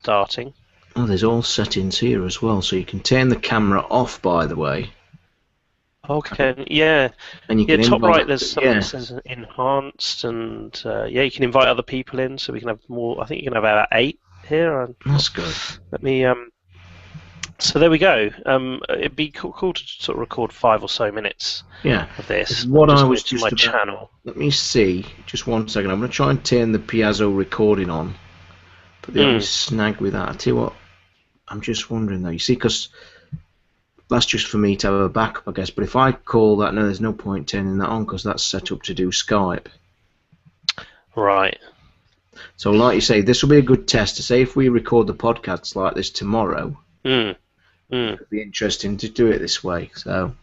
starting. Oh, there's all settings here as well, so you can turn the camera off, by the way. Okay, yeah. And you Yeah, can top invite, right, there's something that says enhanced, and yeah, you can invite other people in, so we can have more. I think you can have about 8 here. That's good. Let me. So there we go. It'd be cool to sort of record 5 or so minutes of this. What I just was to just my about, channel. Let me see. Just 1 second. I'm going to try and turn the piezo recording on. But the only snag with that, I tell you what, I'm just wondering though. You see, because that's just for me to have a backup, I guess. But if I call that, no, there's no point turning that on because that's set up to do Skype. Right. So, like you say, this will be a good test to say if we record the podcasts like this tomorrow. It'd be interesting to do it this way. So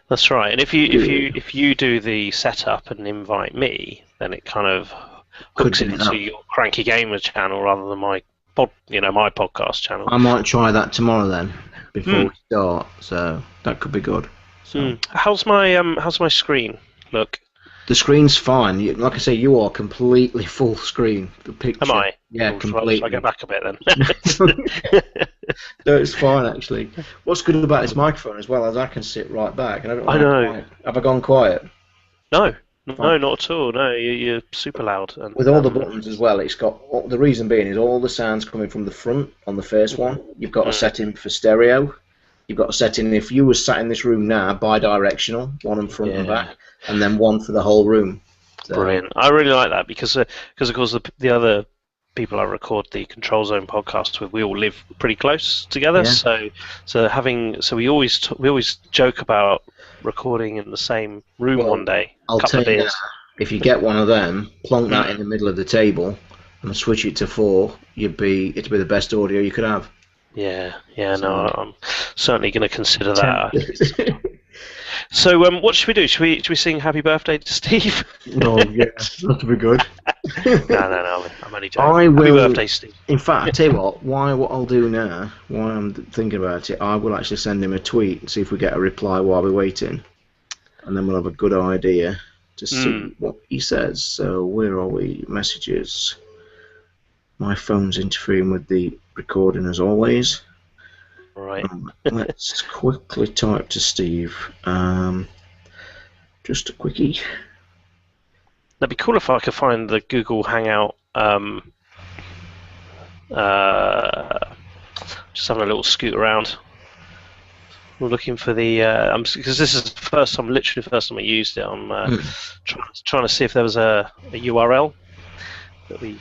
that's right. And if you do the setup and invite me, then it kind of hooks it into your Cranky Gamer channel rather than my podcast channel. I might try that tomorrow then before we start. So that could be good. So. How's my screen look? The screen's fine. Like I say, you are completely full screen. The picture. Am I? Yeah, completely. Shall I get back a bit then? No, it's fine actually. What's good about this microphone as well is I can sit right back. And I know. Have I gone quiet? No, not at all. No, you're super loud. And, with all the buttons as well, it's got. The reason being is all the sounds coming from the front on the first one. You've got a setting for stereo. You've got a setting if you were sat in this room now, bi-directional, one in front and back, and then one for the whole room. So. Brilliant. I really like that because of course the other people I record the Control Zone podcast with, we all live pretty close together. Yeah. So we always joke about recording in the same room one day. I'll tell you that, if you get one of them, plonk that in the middle of the table, and switch it to 4, it'd be the best audio you could have. Yeah, no, I'm certainly going to consider that. So, what should we do? Should we sing "Happy Birthday" to Steve? Oh, yeah, that'd be good. No, I'm only joking. Happy birthday, Steve. In fact, I tell you what I'll do now, while I'm thinking about it, I will actually send him a tweet and see if we get a reply while we're waiting, and then we'll have a good idea to see what he says. So, where are we? Messages. My phone's interfering with the recording as always. Right. Let's quickly type to Steve. Just a quickie. That'd be cool if I could find the Google Hangout. Just having a little scoot around. We're looking for the because this is literally the first time I used it. I'm trying to see if there was a URL that we.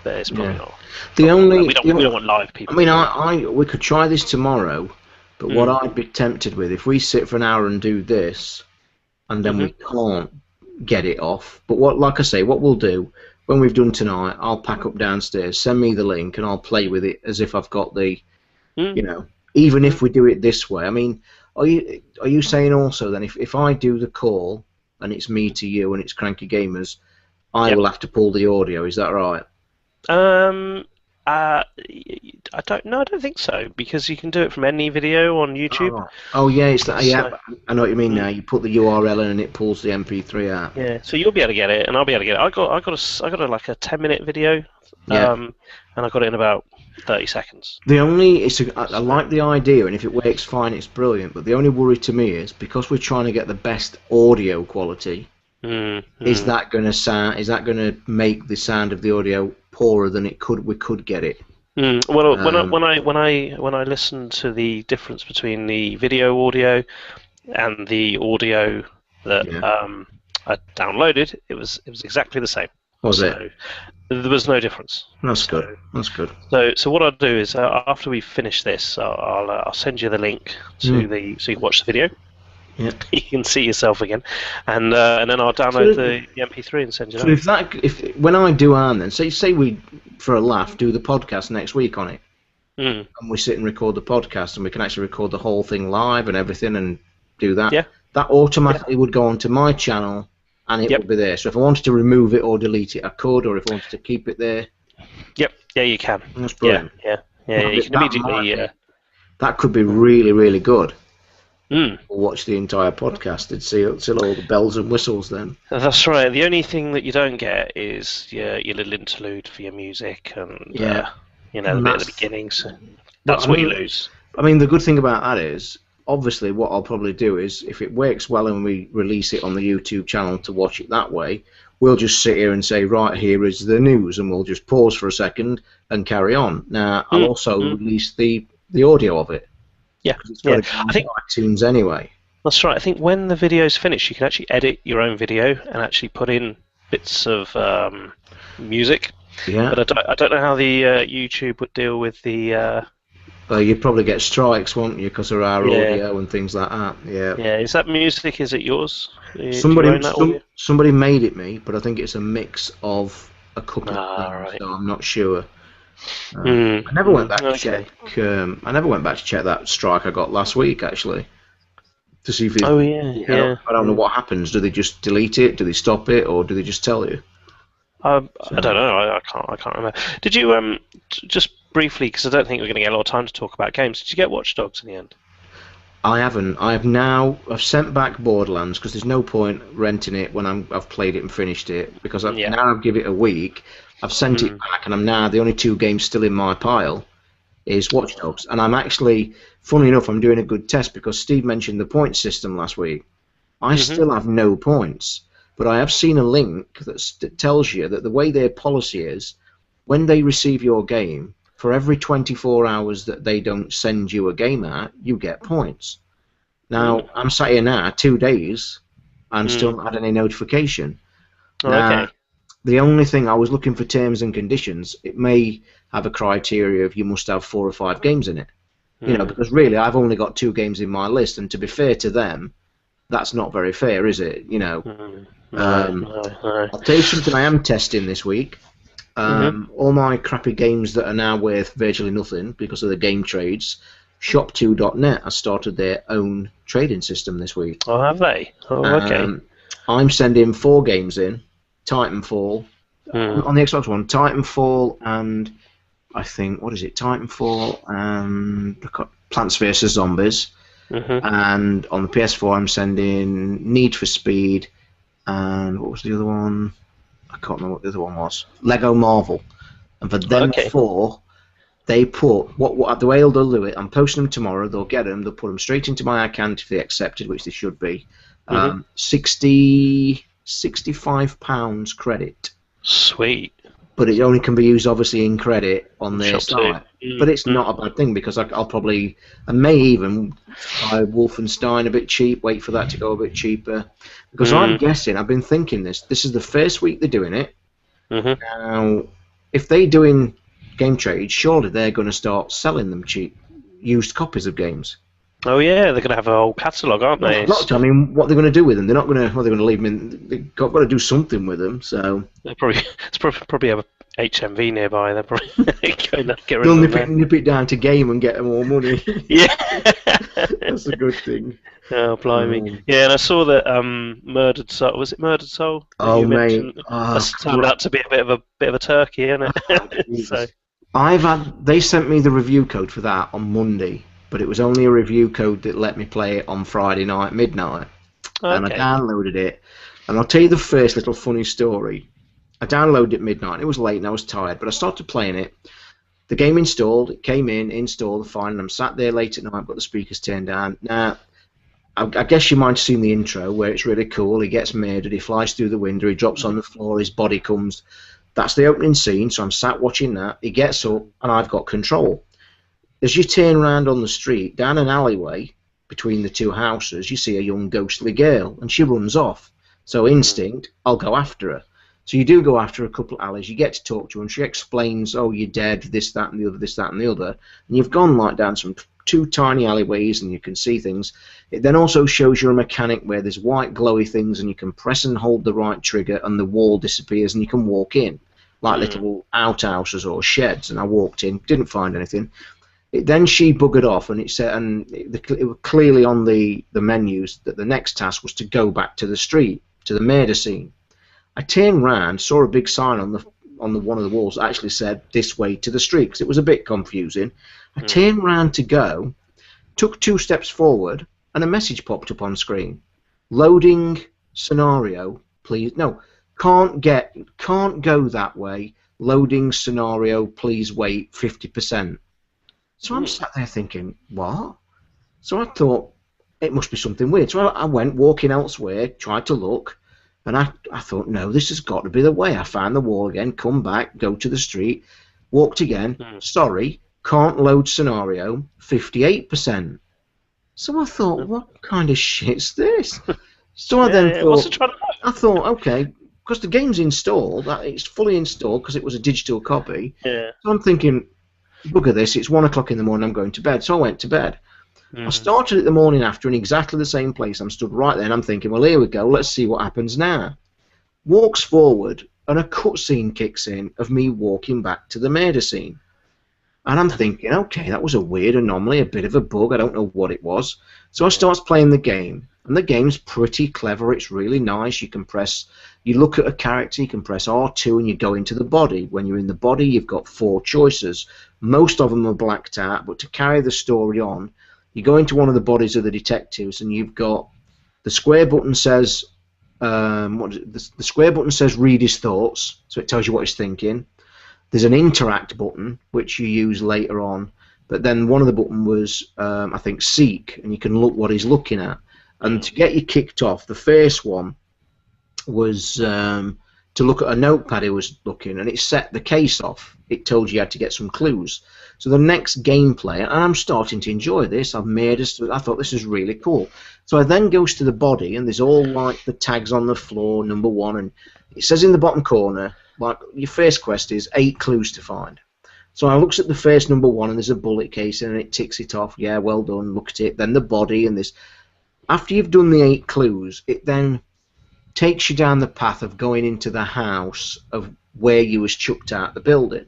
But it's probably not. We don't want live people. I mean, we could try this tomorrow, but what I'd be tempted with, if we sit for an hour and do this, and then we can't get it off. But like I say, what we'll do when we've done tonight, I'll pack up downstairs, send me the link, and I'll play with it as if I've got the, even if we do it this way. I mean, are you saying also then if I do the call and it's me to you and it's Cranky Gamers, I will have to pull the audio? Is that right? I don't think so, because you can do it from any video on YouTube. Oh yeah, it's that. Yeah, I know what you mean now. You put the URL in and it pulls the MP3 out. Yeah, so you'll be able to get it, and I'll be able to get it. I got like a 10-minute video, and I got it in about 30 seconds. I like the idea, and if it works fine, it's brilliant. But the only worry to me is because we're trying to get the best audio quality. Is that going to make the sound of the audio poorer than we could get it? Well, when I listened to the difference between the video audio and the audio that I downloaded, it was exactly the same. Was it? There was no difference. That's good. That's good. So what I'll do is after we finish this, I'll send you the link to so you can watch the video. Yeah. You can see yourself again, and then I'll download the MP3 and send you. So if when I do then say we for a laugh do the podcast next week on it, and we sit and record the podcast, and we can actually record the whole thing live and everything and do that. Yeah. That automatically would go onto my channel, and it would be there. So if I wanted to remove it or delete it, I could, or if I wanted to keep it there. Yep. Yeah, you can. That's brilliant. Yeah. You can immediately. That could be really, really good. We'll watch the entire podcast and see all the bells and whistles then. That's right. The only thing that you don't get is your little interlude for your music and the And bit at the that's, beginning. So but that's what you lose. I mean, the good thing about that is, obviously, what I'll probably do is, if it works well and we release it on the YouTube channel to watch it that way, we'll just sit here and say, right, here is the news, and we'll just pause for a second and carry on. Now, I'll also release the audio of it, Yeah, because it's got to go I on think iTunes anyway. that's right. I think when the video's finished, you can actually edit your own video and actually put in bits of music. Yeah. But I don't know how the YouTube would deal with the. You'd probably get strikes, won't you, because of our Yeah. audio and things like that. Yeah. Yeah, is that music? Is it yours? Do you own that audio? Somebody made it me, but I think it's a mix of a couple of things, Right. so I'm not sure. I never went back to check. I never went back to check that strike I got last week, actually, to see if it. Oh yeah. I don't know what happens. Do they just delete it? Do they stop it, or do they just tell you? I don't know. I can't remember. Did you just briefly, because I don't think we're going to get a lot of time to talk about games. Did you get Watch Dogs in the end? I haven't. I've sent back Borderlands because there's no point renting it when I've played it and finished it, because now I've given it a week. I've sent it back, and I'm now the only 2 games still in my pile is Watch Dogs, and I'm actually, funny enough, I'm doing a good test because Steve mentioned the point system last week. I still have no points, but I have seen a link that tells you that the way their policy is, when they receive your game, for every 24 hours that they don't send you a game out, you get points. Now, I'm sat here now, 2 days, and still not had any notification. Now, the only thing, I was looking for terms and conditions. It may have a criteria of you must have 4 or 5 games in it. Because really, I've only got 2 games in my list, and to be fair to them, that's not very fair, is it? I'll tell you something I am testing this week. All my crappy games that are now worth virtually nothing because of the game trades, shop2.net has started their own trading system this week. Oh, have they? Oh, okay. I'm sending 4 games in. Titanfall on the Xbox One, Titanfall, and I think, what is it, Titanfall and Plants vs Zombies, and on the PS4 I'm sending Need for Speed, and what was the other one? I can't remember what the other one was. Lego Marvel. And for them 4, they put the way they'll do it. I'm posting them tomorrow. They'll get them. They'll put them straight into my account if they accepted, which they should be. 65 pounds credit. Sweet. But it only can be used, obviously, in credit on their site. But it's not a bad thing, because I may even buy Wolfenstein a bit cheap, wait for that to go a bit cheaper. Because I'm guessing, I've been thinking this is the first week they're doing it. Now, if they're doing game trades, surely they're going to start selling them cheap, used copies of games. Oh yeah, they're going to have a whole catalogue, aren't they? I mean, what they're going to do with them? They're not going to. Well, they're going to leave them in. They've got to do something with them. So it's probably have a HMV nearby. They're probably going to get rid they'll of them. nip it down to game and get more money. Yeah, that's a good thing. Oh blimey! Yeah, and I saw that Murdered Soul. Was it Murdered Soul? Oh mate, that's turned out to be a bit of a turkey, isn't it? So they sent me the review code for that on Monday. But it was only a review code that let me play it on Friday night, midnight. And I downloaded it. And I'll tell you the first little funny story. I downloaded it midnight. It was late and I was tired, but I started playing it. The game installed. It came in, installed, fine. And I'm sat there late at night, got the speakers turned down. Now, I guess you might have seen the intro where it's really cool. He gets murdered. He flies through the window. He drops on the floor. His body comes. That's the opening scene. So I'm sat watching that. He gets up and I've got control. As you turn around on the street, down an alleyway between the 2 houses, you see a young ghostly girl, and she runs off. So instinct, I'll go after her. So you do go after a couple of alleys, you get to talk to her, and she explains, oh, you're dead, this, that, and the other, this, that, and the other. And you've gone like down some 2 tiny alleyways, and you can see things. It then also shows you a mechanic where there's white glowy things, and you can press and hold the right trigger, and the wall disappears, and you can walk in, like little outhouses or sheds. And I walked in, didn't find anything. Then she buggered off, and it said, and it was clearly on the menus that the next task was to go back to the street, to the murder scene. I turned round, saw a big sign on one of the walls that actually said "this way to the street," because it was a bit confusing. I turned round to go, took 2 steps forward, and a message popped up on screen: "Loading scenario, please. No, can't go that way. loading scenario, please wait 50%. So I'm sat there thinking, what? So I thought, it must be something weird. So I went walking elsewhere, tried to look, and I thought, no, this has got to be the way. I found the wall again, come back, go to the street, walked again, sorry, can't load scenario, 58%. So I thought, what kind of shit's this? So I then thought, okay, because the game's installed, it's fully installed because it was a digital copy. Yeah. So I'm thinking, look at this, it's 1 o'clock in the morning, I'm going to bed. So I went to bed. I started it the morning after in exactly the same place. I'm stood right there and I'm thinking, well, here we go, let's see what happens now. Walks forward and a cutscene kicks in of me walking back to the murder scene. And I'm thinking, okay, that was a weird anomaly, a bit of a bug, I don't know what it was. So I start playing the game, and the game's pretty clever, it's really nice. You look at a character, you can press R2 and you go into the body. When you're in the body, you've got 4 choices. Most of them are blacked out, but to carry the story on, you go into one of the bodies of the detectives, and you've got the square button says, the square button says read his thoughts, so it tells you what he's thinking. There's an interact button, which you use later on, but then one of the button was, I think, seek, and you can look what he's looking at. And to get you kicked off, the first one was to look at a notepad he was looking, and it set the case off. It told you had to get some clues. So the next gameplay, and I'm starting to enjoy this, I thought this is really cool. So I then goes to the body, and there's all like the tags on the floor, number 1, and it says in the bottom corner, like your first quest is 8 clues to find. So I looks at the first number 1, and there's a bullet casing, and it ticks it off. Yeah, well done. Look at it. Then the body, and this. After you've done the 8 clues, it then takes you down the path of going into the house of where you was chucked out the building.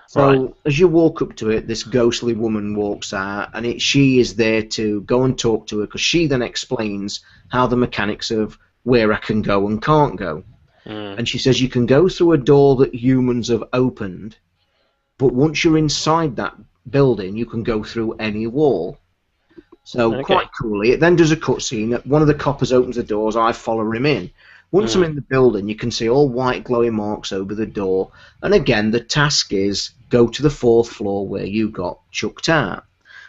So as you walk up to it, this ghostly woman walks out, and she is there to go and talk to her, because she then explains how the mechanics of where I can go and can't go. And she says you can go through a door that humans have opened, but once you're inside that building, you can go through any wall. So quite coolly, it then does a cutscene. One of the coppers opens the doors, I follow him in. Once I'm in the building, you can see all white glowing marks over the door. And again, the task is go to the 4th floor where you got chucked out.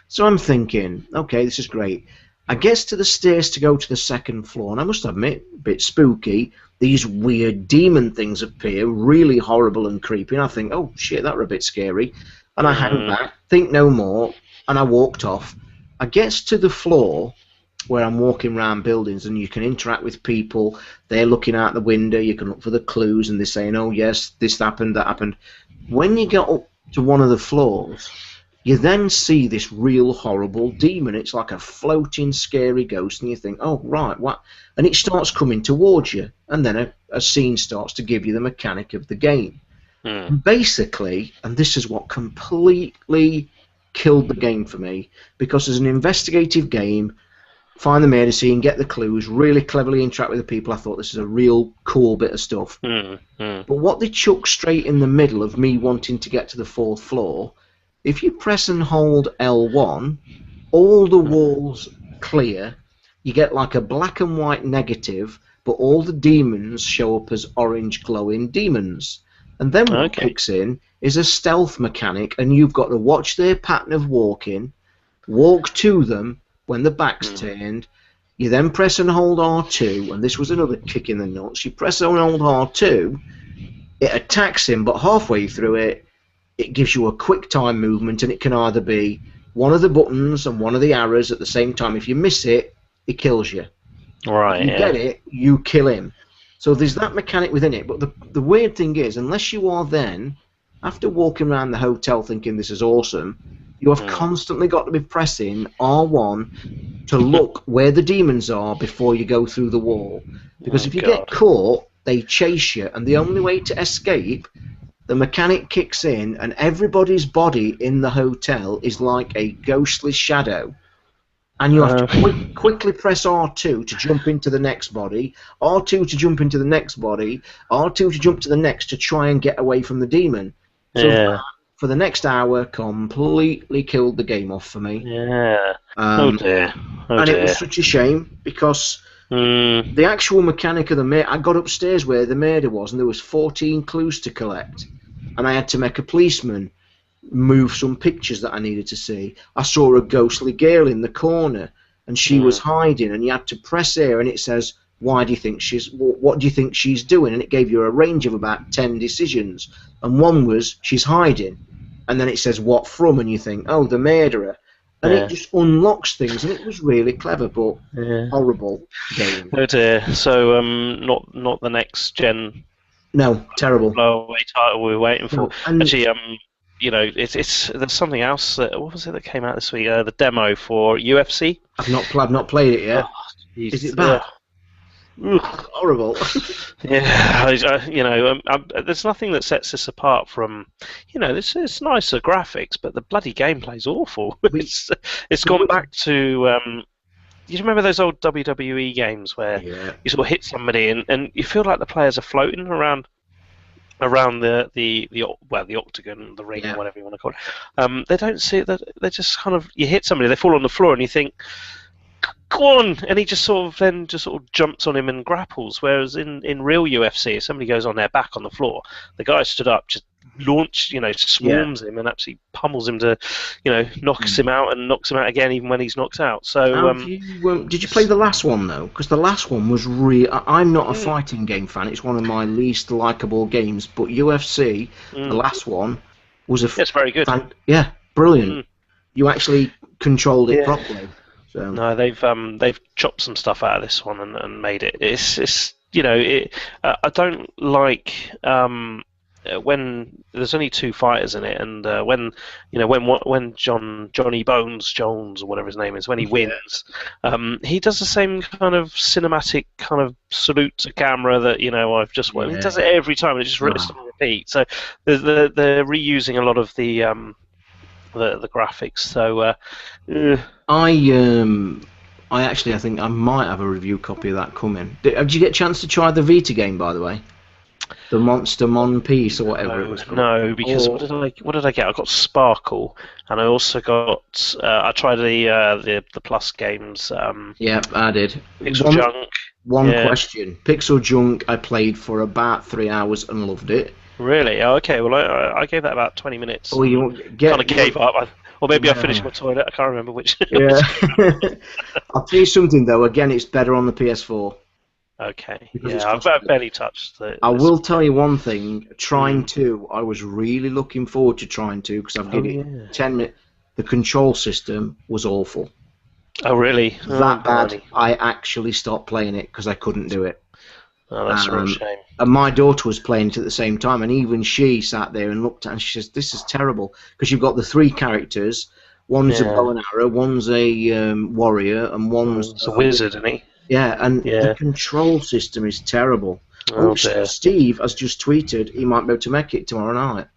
So I'm thinking, okay, this is great. I get to the stairs to go to the 2nd floor, and I must admit, a bit spooky. These weird demon things appear, really horrible and creepy. And I think, oh shit, that were a bit scary. And I hang back, think no more, and I walked off. I get to the floor where I'm walking around buildings, and you can interact with people. They're looking out the window. You can look for the clues, and they're saying, oh yes, this happened, that happened. When you get up to one of the floors, you then see this real horrible demon. It's like a floating, scary ghost, and you think, oh, right, what? And it starts coming towards you, and then a scene starts to give you the mechanic of the game. Basically, and this is what completely killed the game for me, because as an investigative game, find the murder scene, get the clues, really cleverly interact with the people, I thought this is a real cool bit of stuff. But what they chuck straight in the middle of me wanting to get to the 4th floor, if you press and hold L1, all the walls clear, you get like a black and white negative, but all the demons show up as orange glowing demons. And then what kicks in is a stealth mechanic, and you've got to watch their pattern of walking, walk to them when the back's turned. You then press and hold R2, and this was another kick in the nuts. You press and hold R2, it attacks him, but halfway through it, it gives you a quick time movement, and it can either be one of the buttons and one of the arrows at the same time. If you miss it, it kills you. Right. If you get it, you kill him. So there's that mechanic within it, but the weird thing is, unless you are then, after walking around the hotel thinking this is awesome, you have constantly got to be pressing R1 to look where the demons are before you go through the wall. Because if you get caught, they chase you, and the only way to escape, the mechanic kicks in, and everybody's body in the hotel is like a ghostly shadow. And you have to quickly press R2 to jump into the next body, R2 to jump into the next body, R2 to jump to the next to try and get away from the demon. So for the next hour, completely killed the game off for me. Yeah. And it was such a shame, because the actual mechanic of the murder, I got upstairs where the murder was, and there was 14 clues to collect. and I had to make a policeman move some pictures that I needed to see. I saw a ghostly girl in the corner, and she was hiding, and you had to press her, and it says, why do you think what do you think she's doing? And it gave you a range of about 10 decisions, and one was, she's hiding, and then it says, what from? And you think, oh, the murderer. And it just unlocks things, and it was really clever, but horrible game. Oh dear. So, not the next gen. No, terrible. Blowaway title we were waiting for. No, and actually, you know, it's there's something else. What was it that came out this week? The demo for UFC. I've not played it yet. Oh, is it bad? Horrible. Yeah, you know, there's nothing that sets this apart from, you know, it's nicer graphics, but the bloody gameplay's awful. It's gone back to. You remember those old WWE games where you sort of hit somebody and you feel like the players are floating around the octagon, the ring, or whatever you want to call it. They don't see that. They just kind of, you hit somebody, they fall on the floor, and you think, go on, and he just sort of jumps on him and grapples. Whereas in real UFC, if somebody goes on their back on the floor, the guy stood up, just swarms him and absolutely pummels him to, knocks him out and knocks him out again, even when he's knocked out. So, did you play the last one though? Because the last one was I'm not a fighting game fan. It's one of my least likable games. But UFC, the last one, was it's very good. Brilliant. You actually controlled it properly. So. No, they've chopped some stuff out of this one and made it. It's I don't like. When there's only two fighters in it, and when Johnny Bones Jones or whatever his name is, when he wins, he does the same kind of cinematic kind of salute to camera that I've just won. He does it every time, and it just rips on repeat. So they're reusing a lot of the graphics. So I think I might have a review copy of that coming. Did you get a chance to try the Vita game, by the way? The Monster Mon piece or whatever it was called. No, because what did I get? I got Sparkle, and I also got. I tried the Plus games. Yeah, I did. Pixel Junk. One question. Pixel Junk, I played for about 3 hours and loved it. Really? Oh, okay. Well, I gave that about 20 minutes. Oh, you kind of gave up. Or maybe I finished my toilet. I can't remember which. Yeah. I'll tell you something though. Again, it's better on the PS4. Okay. I've barely touched it. I will tell you one thing. Trying 2, I was really looking forward to trying 2 because I've given it 10 minutes. The control system was awful. Oh, really? That bad. I actually stopped playing it because I couldn't do it. Oh, that's a real shame. And my daughter was playing it at the same time, and even she sat there and looked at it, and she says, this is terrible, because you've got the 3 characters. One's a bow and arrow, one's a warrior, and one's a wizard, isn't he? Yeah, and the control system is terrible. Steve has just tweeted he might be able to make it tomorrow night.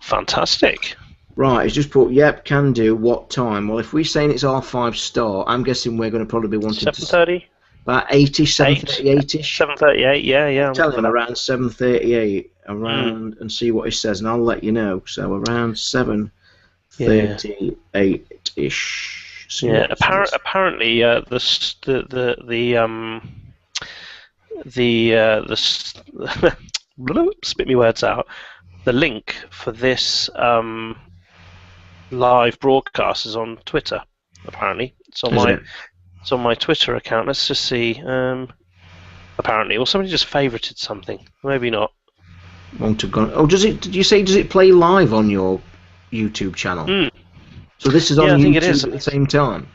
Fantastic. Right, he's just put, yep, can do, what time? Well, if we're saying it's R5 start, I'm guessing we're going to probably be wanting 7:30? About 7:38-ish. 7:38, yeah. Tell him around 7:38, and see what he says, and I'll let you know. So around 7:38-ish. Yeah, apparently spit me words out. The link for this live broadcast is on Twitter. Apparently, it's on my Twitter account. Let's just see. Apparently, or somebody just favorited something. Maybe not. Does it play live on your YouTube channel? So this is on YouTube at the same time?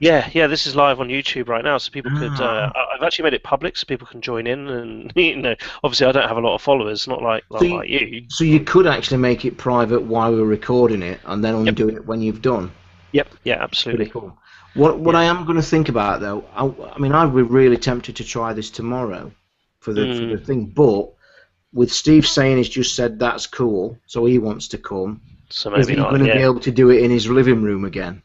Yeah, this is live on YouTube right now, so people could... I've actually made it public so people can join in, and obviously I don't have a lot of followers, not like you. So you could actually make it private while we're recording it, and then undo it when you've done? Yep, yeah, absolutely. Pretty cool. What I am going to think about, though, I mean, I'd be really tempted to try this tomorrow for the thing, but with Steve saying he's just said that's cool, so he wants to come, so maybe is he going to be able to do it in his living room again?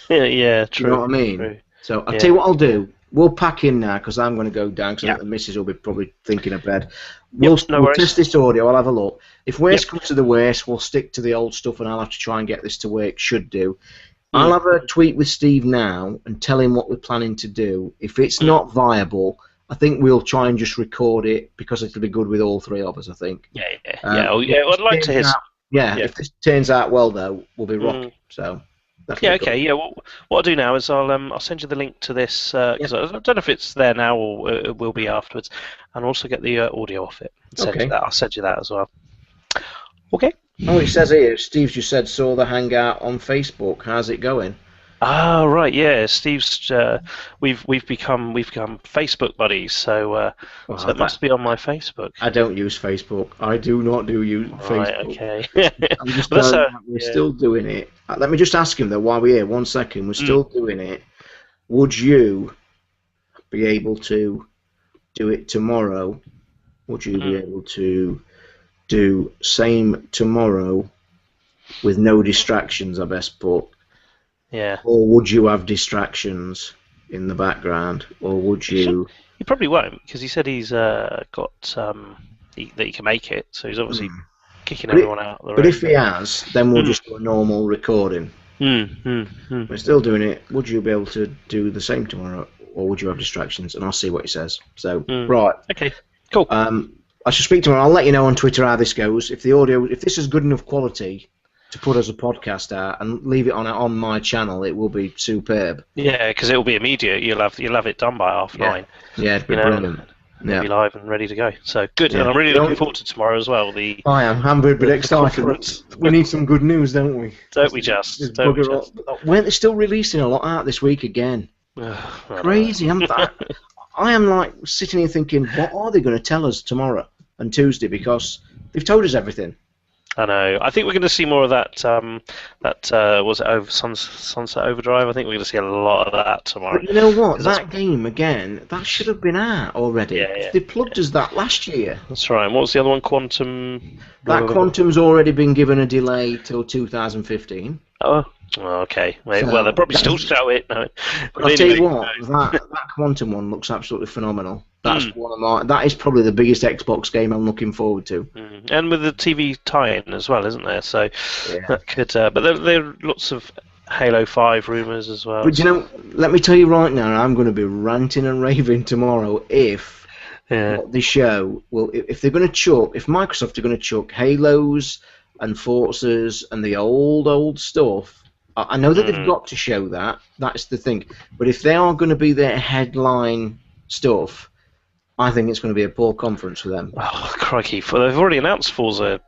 Yeah, true. You know what I mean? True. So I'll tell you what I'll do. We'll pack in now because I'm going to go down because the missus will be probably thinking of bed. We'll test this audio. I'll have a look. If worst comes to the worst, we'll stick to the old stuff and I'll have to try and get this to work. Should do. I'll have a tweet with Steve now and tell him what we're planning to do. If it's not viable, I think we'll try and just record it because it'll be good with all three of us. I think. Yeah. I'd like to hear. If this turns out well, though, we'll be rocking. So. Yeah. Okay. Yeah. Well, what I'll do now is I'll send you the link to this because I don't know if it's there now or it will be afterwards, and also get the audio off it. I'll send you that as well. Okay. Oh, it says here, Steve's just said saw the hangout on Facebook. How's it going? Ah, right. Yeah, Steve's. We've become Facebook buddies, so it must be on my Facebook. I don't use Facebook. I do not use Facebook. Right. Okay. I'm just we're still doing it. Let me just ask him though while we're here. 1 second. We're still doing it. Would you be able to do it tomorrow? Would you be able to do same tomorrow with no distractions? I best put. Yeah. Or would you have distractions in the background, or would you? He probably won't because he said he's got that he can make it, so he's obviously kicking everyone out. But if he has, then we'll just do a normal recording. We're still doing it. Would you be able to do the same tomorrow, or would you have distractions? And I'll see what he says. So right. Okay. Cool. I shall speak to him. I'll let you know on Twitter how this goes. If this is good enough quality to put as a podcast out and leave it on my channel, it will be superb. Yeah, because it will be immediate. You'll have it done by 9:30. Yeah, it'd be brilliant. It'll be live and ready to go. So good, and I'm really looking forward to tomorrow as well. I am. I'm a bit excited. We need some good news, don't we? Don't we just? Weren't they still releasing a lot out this week again? Crazy. I am like sitting here thinking, what are they going to tell us tomorrow and Tuesday? Because they've told us everything. I know. I think we're going to see more of that. Was it Sunset Overdrive? I think we're going to see a lot of that tomorrow. But you know what? That game again. That should have been out already. Yeah. They plugged us that last year. That's right. And what was the other one? Quantum. That Quantum's already been given a delay till 2015. Oh. Okay. Well, they'll probably still show it. No. I'll tell you what. That Quantum one looks absolutely phenomenal. That's that is probably the biggest Xbox game I'm looking forward to. And with the TV tie-in as well, isn't there? So that could. But there are lots of Halo 5 rumours as well. But you know, let me tell you right now, I'm going to be ranting and raving tomorrow if what they show if they're going to chuck, if Microsoft are going to chuck Halos and Forzas and the old stuff. I know that they've got to show that. That's the thing. But if they are going to be their headline stuff, I think it's going to be a poor conference for them. Oh, crikey. They've already announced Forza.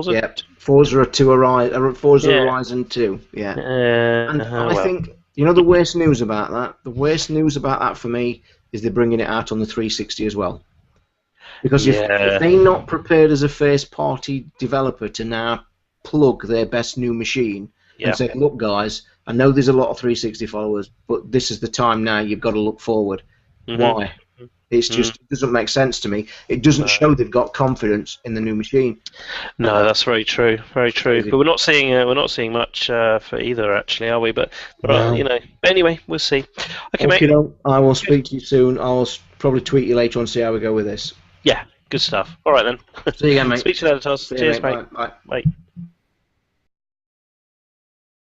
Yeah, Forza Horizon 2. Yeah. And I think, you know the worst news about that? The worst news about that for me is they're bringing it out on the 360 as well. Because if they're not prepared as a first-party developer to now plug their best new machine and say, look, guys, I know there's a lot of 360 followers, but this is the time now. You've got to look forward. Why? It's just it doesn't make sense to me. It doesn't show they've got confidence in the new machine. No, that's very true. Very true. But we're not seeing much for either, actually, are we? But no. You know, anyway, we'll see. Okay, mate. I will speak to you soon. I'll probably tweet you later on, see how we go with this. Yeah, good stuff. All right then. See you again, mate. Speak to you later, Toz. Cheers, mate. Bye. Bye.